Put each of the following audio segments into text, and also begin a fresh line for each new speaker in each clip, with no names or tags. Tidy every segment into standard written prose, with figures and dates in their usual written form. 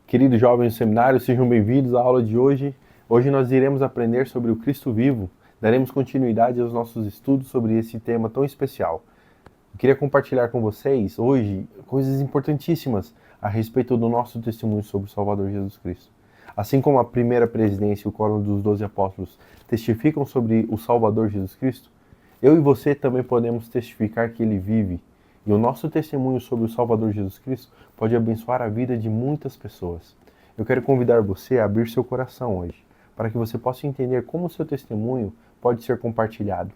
Queridos jovens do seminário, sejam bem-vindos à aula de hoje. Hoje nós iremos aprender sobre o Cristo vivo. Daremos continuidade aos nossos estudos sobre esse tema tão especial. Eu queria compartilhar com vocês hoje coisas importantíssimas a respeito do nosso testemunho sobre o Salvador Jesus Cristo. Assim como a primeira presidência e o Quórum dos 12 Apóstolos testificam sobre o Salvador Jesus Cristo, eu e você também podemos testificar que Ele vive. E o nosso testemunho sobre o Salvador Jesus Cristo pode abençoar a vida de muitas pessoas. Eu quero convidar você a abrir seu coração hoje, para que você possa entender como o seu testemunho pode ser compartilhado.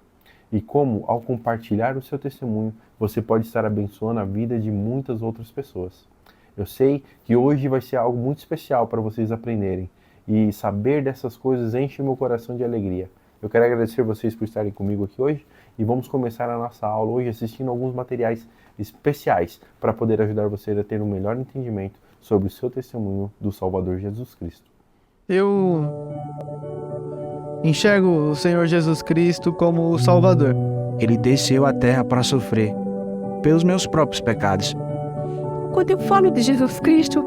E como, ao compartilhar o seu testemunho, você pode estar abençoando a vida de muitas outras pessoas. Eu sei que hoje vai ser algo muito especial para vocês aprenderem. E saber dessas coisas enche meu coração de alegria. Eu quero agradecer vocês por estarem comigo aqui hoje e vamos começar a nossa aula hoje assistindo alguns materiais especiais para poder ajudar você a ter um melhor entendimento sobre o seu testemunho do Salvador Jesus Cristo.
Eu enxergo o Senhor Jesus Cristo como o Salvador.
Ele desceu à terra para sofrer pelos meus próprios pecados.
Quando eu falo de Jesus Cristo,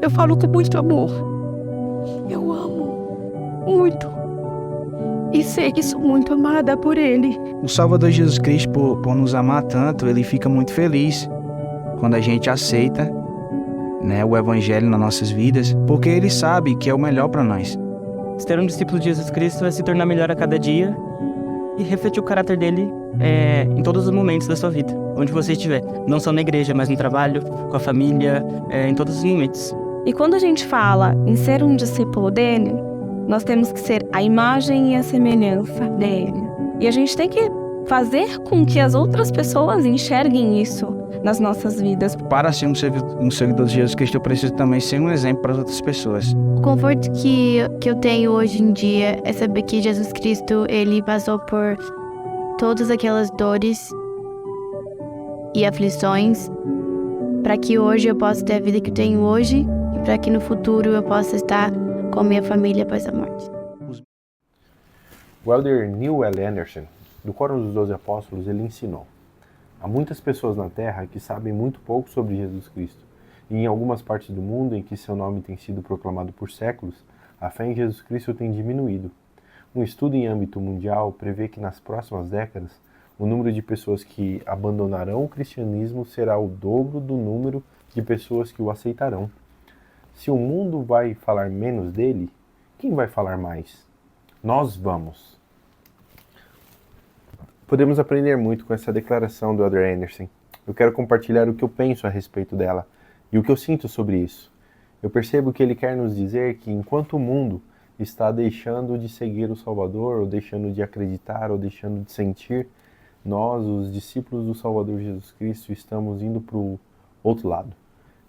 eu falo com muito amor. Eu amo muito. E sei que sou muito amada por Ele.
O Salvador Jesus Cristo, por nos amar tanto, ele fica muito feliz quando a gente aceita, o Evangelho nas nossas vidas, porque ele sabe que é o melhor para nós.
Ser um discípulo de Jesus Cristo é se tornar melhor a cada dia e refletir o caráter dele em todos os momentos da sua vida, onde você estiver. Não só na igreja, mas no trabalho, com a família, em todos os momentos.
E quando a gente fala em ser um discípulo dele, nós temos que ser a imagem e a semelhança dele. E a gente tem que fazer com que as outras pessoas enxerguem isso nas nossas vidas.
Para ser um seguidor de Jesus Cristo, eu preciso também ser um exemplo para as outras pessoas.
O conforto que eu tenho hoje em dia é saber que Jesus Cristo, ele passou por todas aquelas dores e aflições para que hoje eu possa ter a vida que eu tenho hoje e para que no futuro eu possa estar com a minha família após a morte.
O elder Neil L. Anderson, do Quórum dos 12 Apóstolos, ele ensinou: há muitas pessoas na Terra que sabem muito pouco sobre Jesus Cristo, e em algumas partes do mundo em que seu nome tem sido proclamado por séculos, a fé em Jesus Cristo tem diminuído. Um estudo em âmbito mundial prevê que nas próximas décadas, o número de pessoas que abandonarão o cristianismo será o dobro do número de pessoas que o aceitarão. Se o mundo vai falar menos dele, quem vai falar mais? Nós vamos. Podemos aprender muito com essa declaração do elder Anderson. Eu quero compartilhar o que eu penso a respeito dela e o que eu sinto sobre isso. Eu percebo que ele quer nos dizer que enquanto o mundo está deixando de seguir o Salvador, ou deixando de acreditar, ou deixando de sentir, nós, os discípulos do Salvador Jesus Cristo, estamos indo para o outro lado.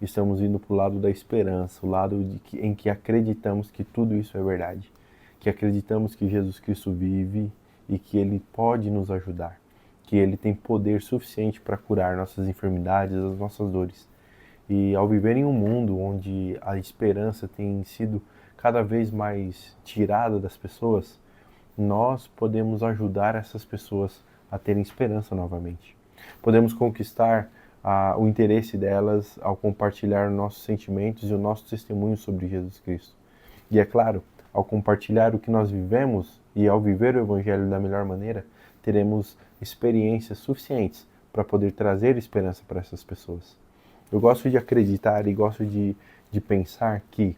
Estamos indo para o lado da esperança, o lado em que acreditamos que tudo isso é verdade. Que acreditamos que Jesus Cristo vive e que Ele pode nos ajudar. Que Ele tem poder suficiente para curar nossas enfermidades, as nossas dores. E ao viver em um mundo onde a esperança tem sido cada vez mais tirada das pessoas, nós podemos ajudar essas pessoas a terem esperança novamente. Podemos conquistar o interesse delas ao compartilhar nossos sentimentos e o nosso testemunho sobre Jesus Cristo. E é claro, ao compartilhar o que nós vivemos e ao viver o Evangelho da melhor maneira, teremos experiências suficientes para poder trazer esperança para essas pessoas. Eu gosto de acreditar e gosto de pensar que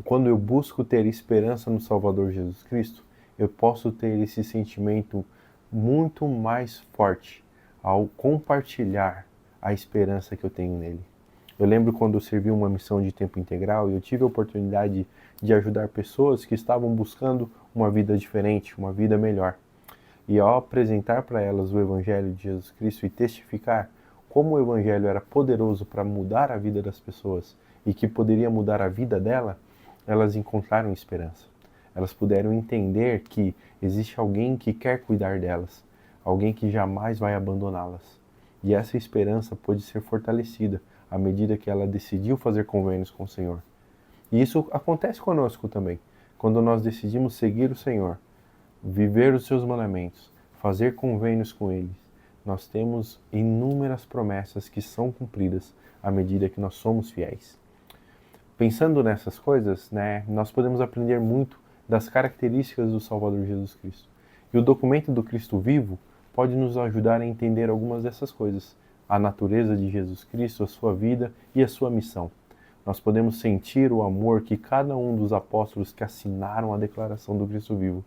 quando eu busco ter esperança no Salvador Jesus Cristo, eu posso ter esse sentimento muito mais forte ao compartilhar a esperança que eu tenho nele. Eu lembro quando eu servi uma missão de tempo integral e eu tive a oportunidade de ajudar pessoas que estavam buscando uma vida diferente, uma vida melhor. E ao apresentar para elas o Evangelho de Jesus Cristo e testificar como o Evangelho era poderoso para mudar a vida das pessoas e que poderia mudar a vida dela, elas encontraram esperança. Elas puderam entender que existe alguém que quer cuidar delas, alguém que jamais vai abandoná-las. E essa esperança pôde ser fortalecida à medida que ela decidiu fazer convênios com o Senhor. E isso acontece conosco também. Quando nós decidimos seguir o Senhor, viver os seus mandamentos, fazer convênios com Ele, nós temos inúmeras promessas que são cumpridas à à medida que nós somos fiéis. Pensando nessas coisas, né, nós podemos aprender muito das características do Salvador Jesus Cristo. E o documento do Cristo vivo pode nos ajudar a entender algumas dessas coisas. A natureza de Jesus Cristo, a sua vida e a sua missão. Nós podemos sentir o amor que cada um dos apóstolos que assinaram a declaração do Cristo vivo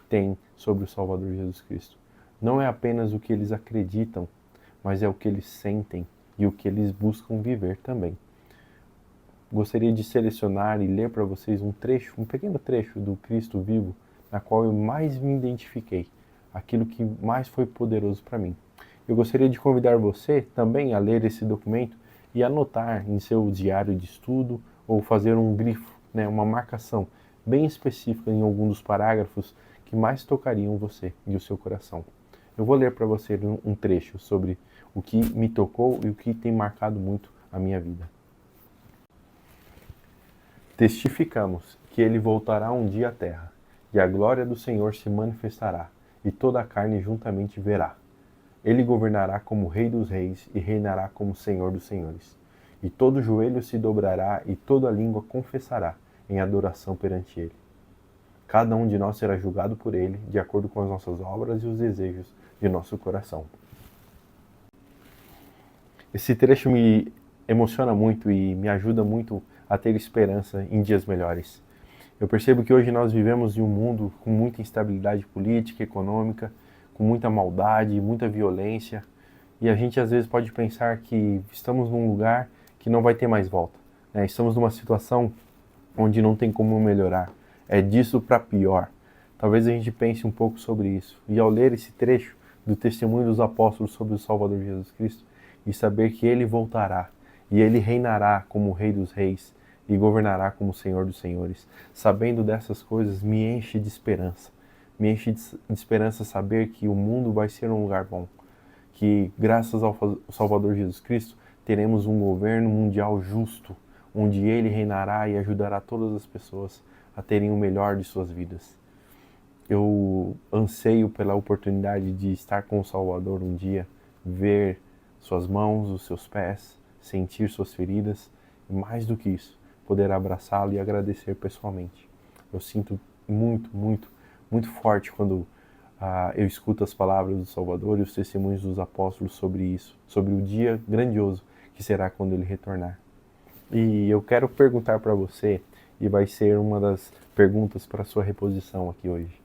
tem sobre o Salvador Jesus Cristo. Não é apenas o que eles acreditam, mas é o que eles sentem e o que eles buscam viver também. Gostaria de selecionar e ler para vocês um pequeno trecho do Cristo vivo, na qual eu mais me identifiquei, aquilo que mais foi poderoso para mim. Eu gostaria de convidar você também a ler esse documento e anotar em seu diário de estudo ou fazer um grifo, uma marcação bem específica em algum dos parágrafos que mais tocariam você e o seu coração. Eu vou ler para você um trecho sobre o que me tocou e o que tem marcado muito a minha vida. Testificamos que ele voltará um dia à terra, e a glória do Senhor se manifestará, e toda a carne juntamente verá. Ele governará como Rei dos Reis e reinará como Senhor dos Senhores. E todo joelho se dobrará e toda língua confessará em adoração perante ele. Cada um de nós será julgado por ele, de acordo com as nossas obras e os desejos de nosso coração. Esse trecho me emociona muito e me ajuda muito a ter esperança em dias melhores. Eu percebo que hoje nós vivemos em um mundo com muita instabilidade política, econômica, com muita maldade, muita violência, e a gente às vezes pode pensar que estamos num lugar que não vai ter mais volta, né? Estamos numa situação onde não tem como melhorar, é disso para pior. Talvez a gente pense um pouco sobre isso, e ao ler esse trecho do testemunho dos apóstolos sobre o Salvador Jesus Cristo, e saber que ele voltará, e ele reinará como Rei dos Reis, e governará como Senhor dos Senhores, sabendo dessas coisas, me enche de esperança. Me enche de esperança saber que o mundo vai ser um lugar bom, que graças ao Salvador Jesus Cristo teremos um governo mundial justo, onde ele reinará e ajudará todas as pessoas a terem o melhor de suas vidas. Eu anseio pela oportunidade de estar com o Salvador um dia, ver suas mãos, os seus pés, sentir suas feridas, e mais do que isso, poder abraçá-lo e agradecer pessoalmente. Eu sinto muito forte quando eu escuto as palavras do Salvador e os testemunhos dos apóstolos sobre isso, sobre o dia grandioso que será quando ele retornar. E eu quero perguntar para você, e vai ser uma das perguntas para a sua reposição aqui hoje.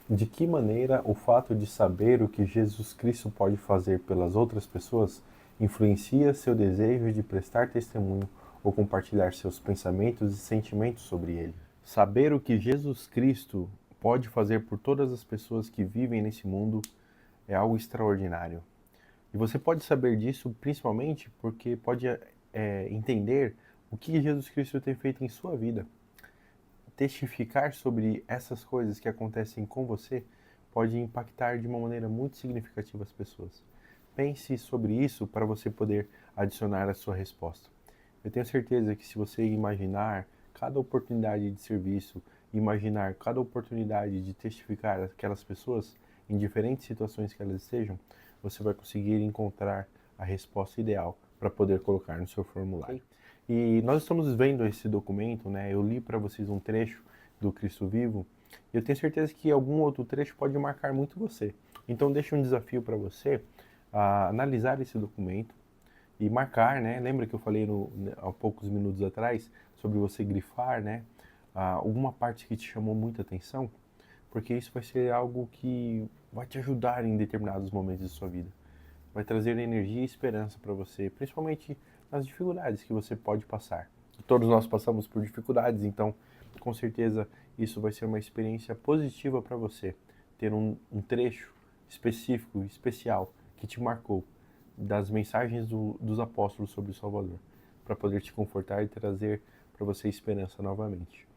De que maneira o fato de saber o que Jesus Cristo pode fazer pelas outras pessoas influencia seu desejo de prestar testemunho ou compartilhar seus pensamentos e sentimentos sobre ele? Saber o que Jesus Cristo pode fazer por todas as pessoas que vivem nesse mundo é algo extraordinário. E você pode saber disso principalmente porque pode entender o que Jesus Cristo tem feito em sua vida. Testificar sobre essas coisas que acontecem com você pode impactar de uma maneira muito significativa as pessoas. Pense sobre isso para você poder adicionar a sua resposta. Eu tenho certeza que se você imaginar cada oportunidade de serviço, imaginar cada oportunidade de testificar aquelas pessoas em diferentes situações que elas estejam, você vai conseguir encontrar a resposta ideal para poder colocar no seu formulário. E nós estamos vendo esse documento, eu li para vocês um trecho do Cristo Vivo, e eu tenho certeza que algum outro trecho pode marcar muito você. Então deixa um desafio para você analisar esse documento e marcar, lembra que eu falei há poucos minutos atrás sobre você grifar, alguma parte que te chamou muita atenção? Porque isso vai ser algo que vai te ajudar em determinados momentos de sua vida. Vai trazer energia e esperança para você, principalmente nas dificuldades que você pode passar. Todos nós passamos por dificuldades, então com certeza isso vai ser uma experiência positiva para você. Ter um trecho específico, especial, que te marcou das mensagens dos apóstolos sobre o Salvador, para poder te confortar e trazer para você esperança novamente.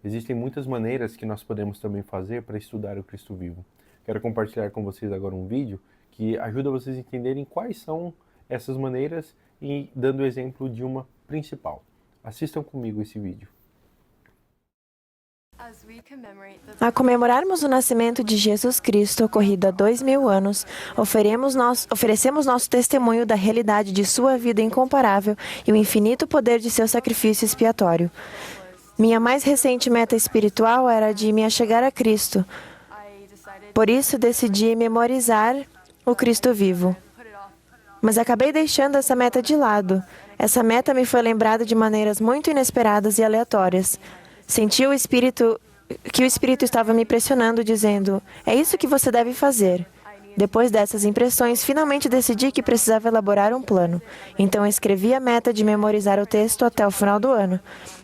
Existem muitas maneiras que nós podemos também fazer para estudar o Cristo vivo. Quero compartilhar com vocês agora um vídeo que ajuda vocês a entenderem quais são essas maneiras e dando o exemplo de uma principal. Assistam comigo esse vídeo.
A comemorarmos o nascimento de Jesus Cristo ocorrido há 2000 anos, oferecemos nosso testemunho da realidade de sua vida incomparável e o infinito poder de seu sacrifício expiatório. Minha mais recente meta espiritual era de me achegar a Cristo. Por isso, decidi memorizar o Cristo vivo. Mas acabei deixando essa meta de lado. Essa meta me foi lembrada de maneiras muito inesperadas e aleatórias. Senti que o Espírito estava me pressionando, dizendo: é isso que você deve fazer. Depois dessas impressões, finalmente decidi que precisava elaborar um plano. Então, escrevi a meta de memorizar o texto até o final do ano.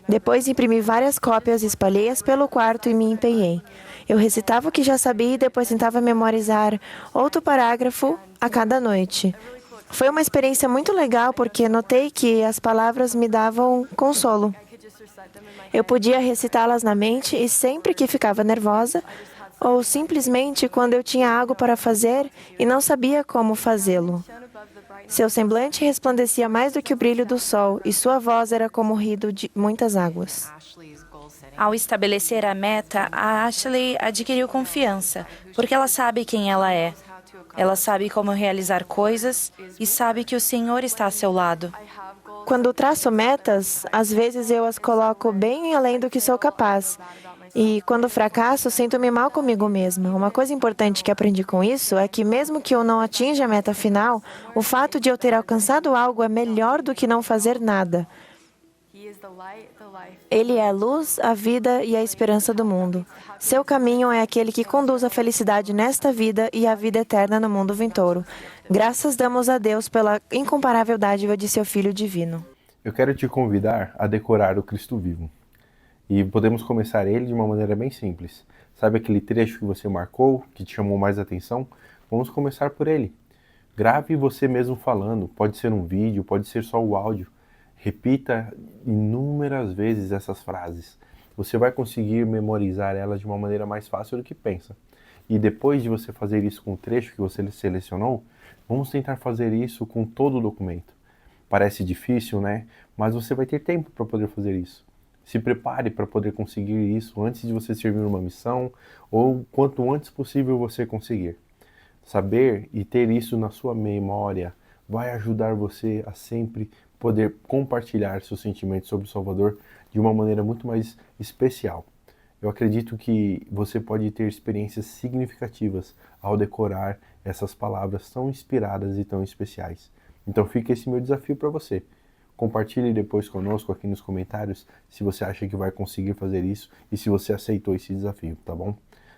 Depois, imprimi várias cópias, espalhei-as pelo quarto e me empenhei. Eu recitava o que já sabia e depois tentava memorizar outro parágrafo a cada noite. Foi uma experiência muito legal porque notei que as palavras me davam consolo. Eu podia recitá-las na mente e sempre que ficava nervosa, ou simplesmente quando eu tinha algo para fazer e não sabia como fazê-lo. Seu semblante resplandecia mais do que o brilho do sol e sua voz era como o ruído de muitas águas.
Ao estabelecer a meta, a Ashley adquiriu confiança, porque ela sabe quem ela é. Ela sabe como realizar coisas e sabe que o Senhor está a seu lado.
Quando traço metas, às vezes eu as coloco bem além do que sou capaz. E quando fracasso, sinto-me mal comigo mesma. Uma coisa importante que aprendi com isso é que mesmo que eu não atinja a meta final, o fato de eu ter alcançado algo é melhor do que não fazer nada. Ele é a luz, a vida e a esperança do mundo. Seu caminho é aquele que conduz a felicidade nesta vida e a vida eterna no mundo vindouro. Graças damos a Deus pela incomparável dádiva de seu Filho divino.
Eu quero te convidar a decorar o Cristo vivo. E podemos começar ele de uma maneira bem simples. Sabe aquele trecho que você marcou, que te chamou mais atenção? Vamos começar por ele. Grave você mesmo falando. Pode ser um vídeo, pode ser só o áudio. Repita inúmeras vezes essas frases. Você vai conseguir memorizar elas de uma maneira mais fácil do que pensa. E depois de você fazer isso com o trecho que você selecionou, vamos tentar fazer isso com todo o documento. Parece difícil, né? Mas você vai ter tempo para poder fazer isso. Se prepare para poder conseguir isso antes de você servir uma missão ou quanto antes possível você conseguir. Saber e ter isso na sua memória vai ajudar você a sempre poder compartilhar seus sentimentos sobre o Salvador de uma maneira muito mais especial. Eu acredito que você pode ter experiências significativas ao decorar essas palavras tão inspiradas e tão especiais. Então fica esse meu desafio para você. Compartilhe depois conosco aqui nos comentários se você acha que vai conseguir fazer isso e se você aceitou esse desafio, tá bom?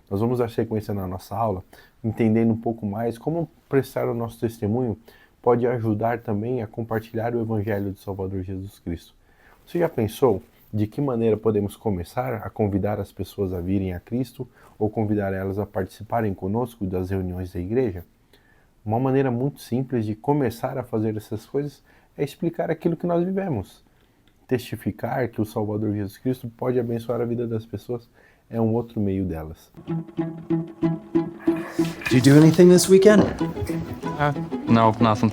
Nós vamos dar sequência na nossa aula, entendendo um pouco mais como prestar o nosso testemunho pode ajudar também a compartilhar o Evangelho do Salvador Jesus Cristo. Você já pensou de que maneira podemos começar a convidar as pessoas a virem a Cristo ou convidar elas a participarem conosco das reuniões da igreja? Uma maneira muito simples de começar a fazer essas coisas é explicar aquilo que nós vivemos. Testificar que o Salvador Jesus Cristo pode abençoar a vida das pessoas é um outro meio delas.
Did you do anything this weekend?
No, nothing.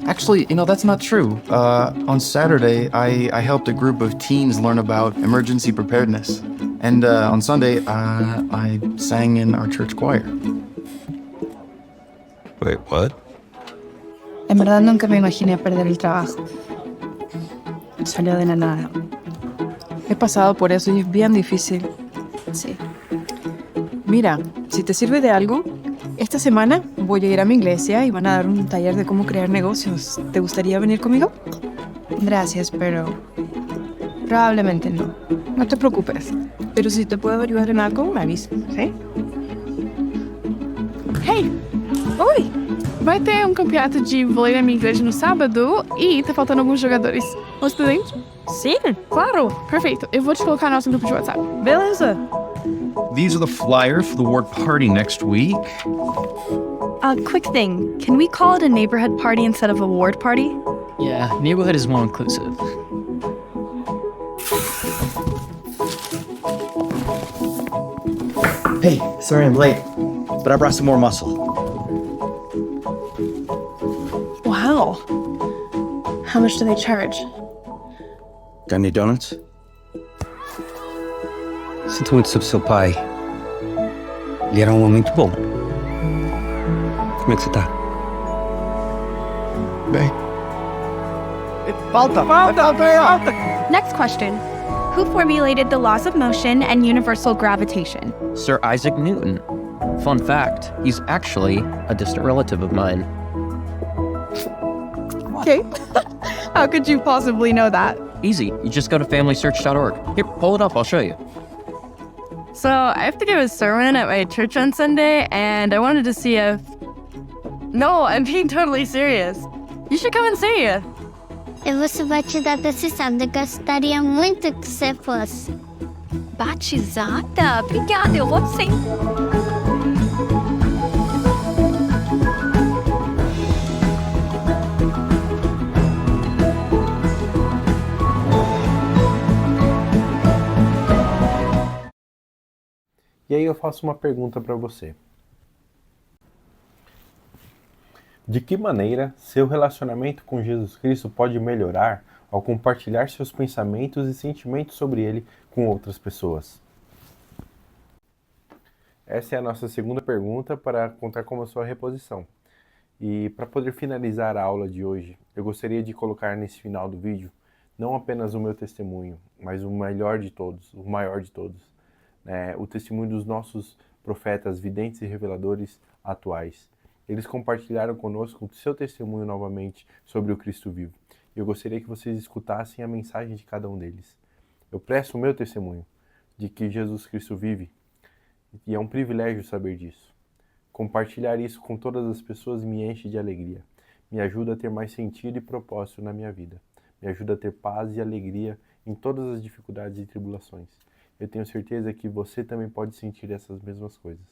Actually, that's not true. On Saturday, I helped a group of teens learn about emergency preparedness. And on Sunday, I sang in our church choir.
Wait, what?
En verdad nunca me imaginé perder el trabajo. Salió de la nada.
He pasado por eso y es bien difícil.
Sí.
Mira, si te sirve de algo, esta semana voy a ir a mi iglesia y van a dar un taller de cómo crear negocios. ¿Te gustaría venir conmigo?
Gracias, pero probablemente no.
No te preocupes. Pero si te puedo ayudar en algo, me avisas, ¿sí?
Hey! Oi! Vai ter campeonato de vôlei na minha igreja no sábado e tá faltando alguns jogadores. Vamos pra dentro?
Sim, claro.
Perfeito. Eu vou te colocar no nosso grupo de WhatsApp.
Beleza.
These are the flyers for the ward party next week.
Quick thing. Can we call it a neighborhood party instead of a ward party?
Yeah, neighborhood is more inclusive.
Hey, sorry I'm late, but I brought some more muscle.
Wow. How much do they charge?
Got any donuts? Sinto muito sobre seu pai. Ele era um homem muito bom. Como é que você tá?
Bem.
Falta!
Next question. Who formulated the laws of motion and universal gravitation?
Sir Isaac Newton. Fun fact, he's actually a distant relative of mine.
Okay. How could you possibly know that?
Easy, you just go to familysearch.org. Here, pull it up, I'll show you.
So, I have to give a sermon at my church on Sunday, and I wanted to see if... No, I'm being totally serious. You should come and see it.
Eu vou ser batizada esse sábado. Eu gostaria muito que você fosse.
Batizada? Obrigada, eu vou sim.
E aí eu faço uma pergunta para você. De que maneira seu relacionamento com Jesus Cristo pode melhorar ao compartilhar seus pensamentos e sentimentos sobre Ele com outras pessoas? Essa é a nossa segunda pergunta para contar como a sua reposição. E para poder finalizar a aula de hoje, eu gostaria de colocar nesse final do vídeo não apenas o meu testemunho, mas o melhor de todos, o maior de todos, o testemunho dos nossos profetas, videntes e reveladores atuais. Eles compartilharam conosco o seu testemunho novamente sobre o Cristo vivo. E eu gostaria que vocês escutassem a mensagem de cada um deles. Eu presto o meu testemunho de que Jesus Cristo vive, e é um privilégio saber disso. Compartilhar isso com todas as pessoas me enche de alegria. Me ajuda a ter mais sentido e propósito na minha vida. Me ajuda a ter paz e alegria em todas as dificuldades e tribulações. Eu tenho certeza que você também pode sentir essas mesmas coisas.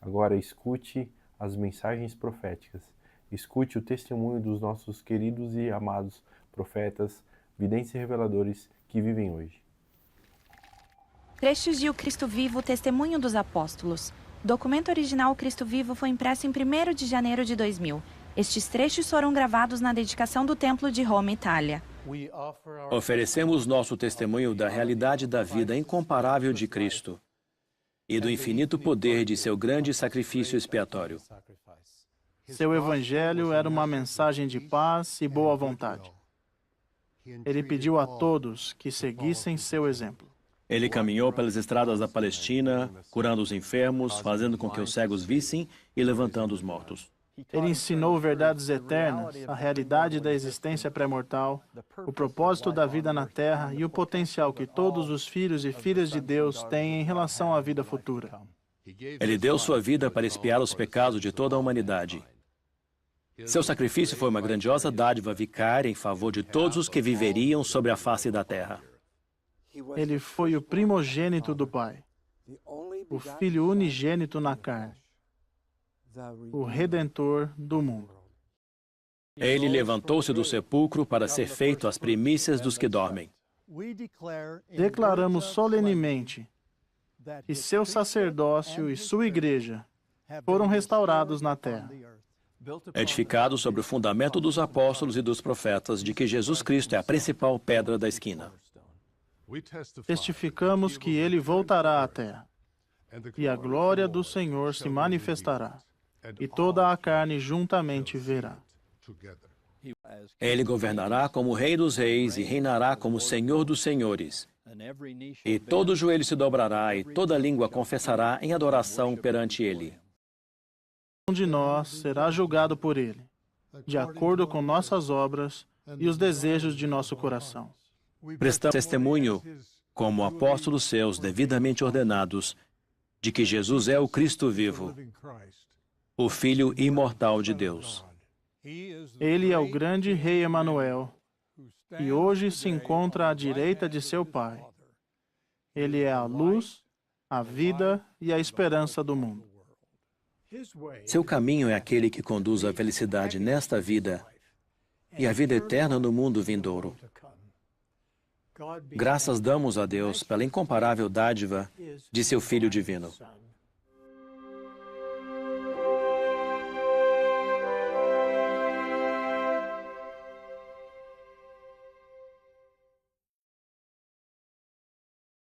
Agora escute as mensagens proféticas. Escute o testemunho dos nossos queridos e amados profetas, videntes e reveladores que vivem hoje.
Trechos de O Cristo Vivo, Testemunho dos Apóstolos. O documento original O Cristo Vivo foi impresso em 1º de janeiro de 2000. Estes trechos foram gravados na dedicação do Templo de Roma, Itália.
Oferecemos nosso testemunho da realidade da vida incomparável de Cristo e do infinito poder de seu grande sacrifício expiatório.
Seu evangelho era uma mensagem de paz e boa vontade. Ele pediu a todos que seguissem seu exemplo.
Ele caminhou pelas estradas da Palestina, curando os enfermos, fazendo com que os cegos vissem e levantando os mortos.
Ele ensinou verdades eternas, a realidade da existência pré-mortal, o propósito da vida na Terra e o potencial que todos os filhos e filhas de Deus têm em relação à vida futura.
Ele deu sua vida para expiar os pecados de toda a humanidade. Seu sacrifício foi uma grandiosa dádiva vicária em favor de todos os que viveriam sobre a face da Terra.
Ele foi o primogênito do Pai, o Filho unigênito na carne, o Redentor do mundo.
Ele levantou-se do sepulcro para ser feito as primícias dos que dormem.
Declaramos solenemente que seu sacerdócio e sua igreja foram restaurados na terra.
Edificados sobre o fundamento dos apóstolos e dos profetas de que Jesus Cristo é a principal pedra da esquina.
Testificamos que ele voltará à terra, e a glória do Senhor se manifestará, e toda a carne juntamente verá.
Ele governará como Rei dos Reis e reinará como Senhor dos Senhores. E todo joelho se dobrará e toda língua confessará em adoração perante ele.
Um de nós será julgado por ele, de acordo com nossas obras e os desejos de nosso coração.
Prestamos testemunho, como apóstolos seus devidamente ordenados, de que Jesus é o Cristo vivo, o Filho imortal de Deus.
Ele é o grande Rei Emanuel, e hoje se encontra à direita de seu Pai. Ele é a luz, a vida e a esperança do mundo.
Seu caminho é aquele que conduz à felicidade nesta vida e à vida eterna no mundo vindouro. Graças damos a Deus pela incomparável dádiva de seu Filho divino.